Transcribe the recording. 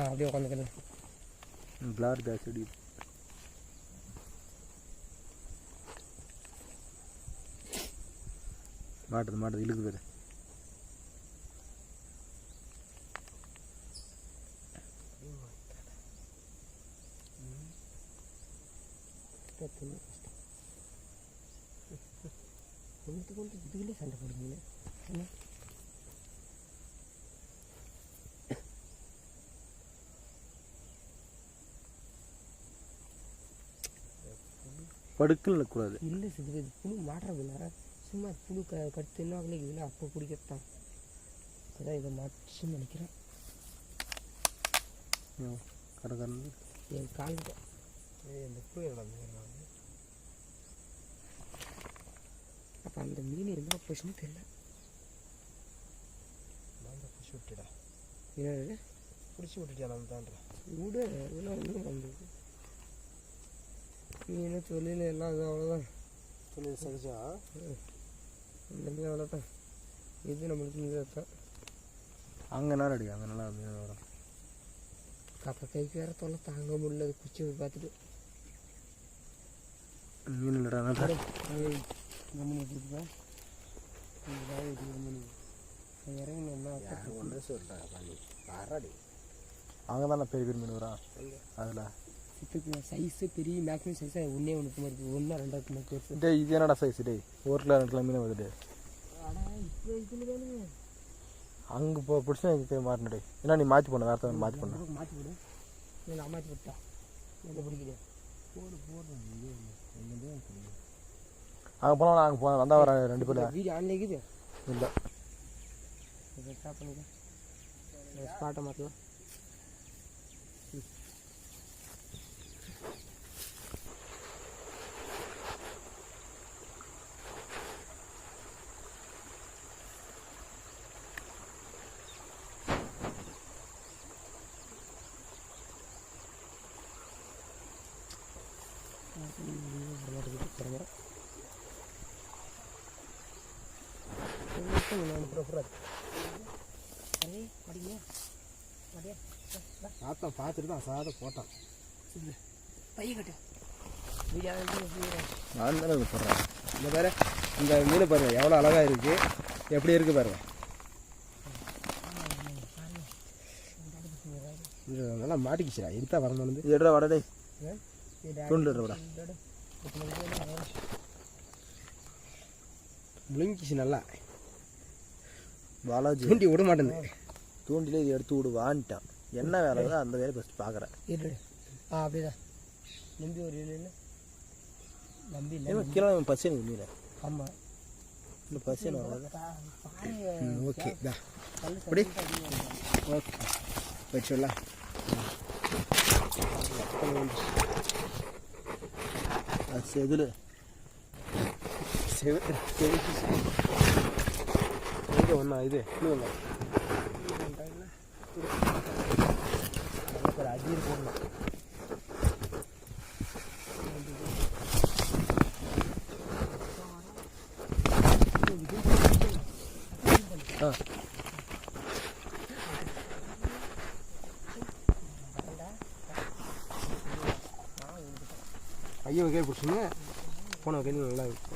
அப்படியே உட்காந்துக்கிறேன். பிளார் ஜாஸ்தி அடி மாட்டுது இழுக்கு பேர். இதுகளே சண்டை போடுங்க. படுக்கல் இருக்கக்கூடாது. இல்லை சிறு புழு மாட்டுறதில்ல, சும்மா புழு கடுத்து என்ன ஆகலைக்குதுல அப்போ பிடிக்கத்தான். அதான் இதை மாட்டுன்னு நினைக்கிறேன். கடற்கரை என் காலில் இந்த புழு நடந்து. அப்போ அந்த மீன் என்ன போச்சுன்னு தெரியல. நான் தான் பிடிச்சி விட்டுடா. என்ன பிடிச்சி விட்டுட்டியா? நான் தான்றேன் விட இதெல்லாம் ஒன்றும் வந்தது. மீன் தொழில் எல்லாம் அது அவ்வளோதான். தொழில் சகிச்சா அந்த மீன் அவ்வளோதான். இது நம்மளுக்கு மீன் தான். அங்கே நேரம் அடி, அங்கே நல்லா மீன் வரும். கப்பை கைக்கு வேற தொல்லை தாங்க முடியல. அது குச்சி பார்த்துட்டு மீன் இல்லைடா கம்மனி கொடுப்பேன். இறங்கி ஒன்றே சொல்லிட்டாங்க பண்ணி ஆறாடி. அங்கே தானே பெரிய பெரிய மீன் வரும். அதில் இப்போ சைஸு பெரிய மேக்ஸிமம் சைஸாக ஒன்றே ஒன்று மாதிரி ஒன்றா ரெண்டாவது மாதிரி பெருசு. டே இது என்னடா சைஸ்? டே 1 கிலோ 2 கிலோ மீன் வருது. ஆனால் இப்போ இதுன்னு தானுங்க அங்கே பிடிச்சா எனக்கு மாறினடே. ஏன்னா நீ மாற்றி போன வேறு மாற்றி பண்ண மாற்றி போடு. நான் மாற்றி போட்டா என்ன பிடிக்குது போடுறேன். அங்கே போனால் நான் அங்கே வந்தால் வர 2 பேர் வீடியோ ஆன்ல இருக்குது இல்லை. ஸ்டார்ட் பண்ணிக்கலாம். ஸ்பாட்டை மாற்றலாம். சாத்தம் பார்த்துட்டு தான் சாதை போட்டான். பையன் நான் தானே போடுறேன். இந்த பாரு, இந்த மீன் பாருங்க எவ்வளோ அழகாக இருக்குது, எப்படி இருக்குது பாருங்க. நல்லா மாட்டிக்கிச்சுடா. எடுத்தா வரணும். எடுறா வடடே தூண்டு விட முழுங்கிச்சு நல்லா. பாலாஜி தூண்டி விட மாட்டேன். தூண்டிலே இது எடுத்து விடுவான்ட்டான். என்ன வேலை தான் அந்த வேலையை ஃபஸ்ட்டு பார்க்குறேன். அப்படிதான் நம்பி ஒரு இல்லை நம்பி இல்லை கீழே பசி எனக்கு மீன். ஆமாம் இல்லை பசி வராது. ஓகே தான் அப்படி ஓகே வச்சுடலாம். அது செதில் எங்கே ஒன்றா இது இன்னும் அஜீர் போடலாம். ஐயோ கை பிடிச்சுங்க போன கை நல்லா இருக்கும்.